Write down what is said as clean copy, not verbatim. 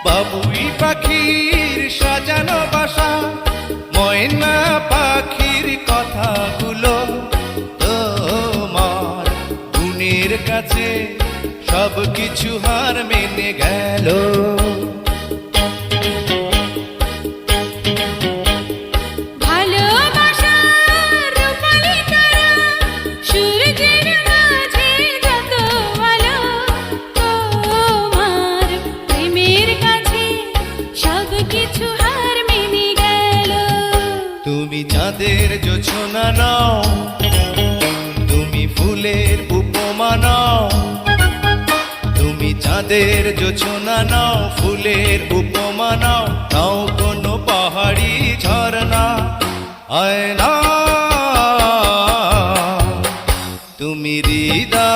বাবুই পাখির সাজানো বাসা, ময়না পাখির কথাগুলো তোমার গুণের কাছে সব কিছু হার মেনে গেল। তুমি চাঁদের জোছনা নাও, তুমি ফুলের উপমা নাও, তুমি চাঁদের জোছনা নাও, ফুলের উপমা নাও, নাও কোনো পাহাড়ি ঝরনা। আয়না তুমি হৃদয়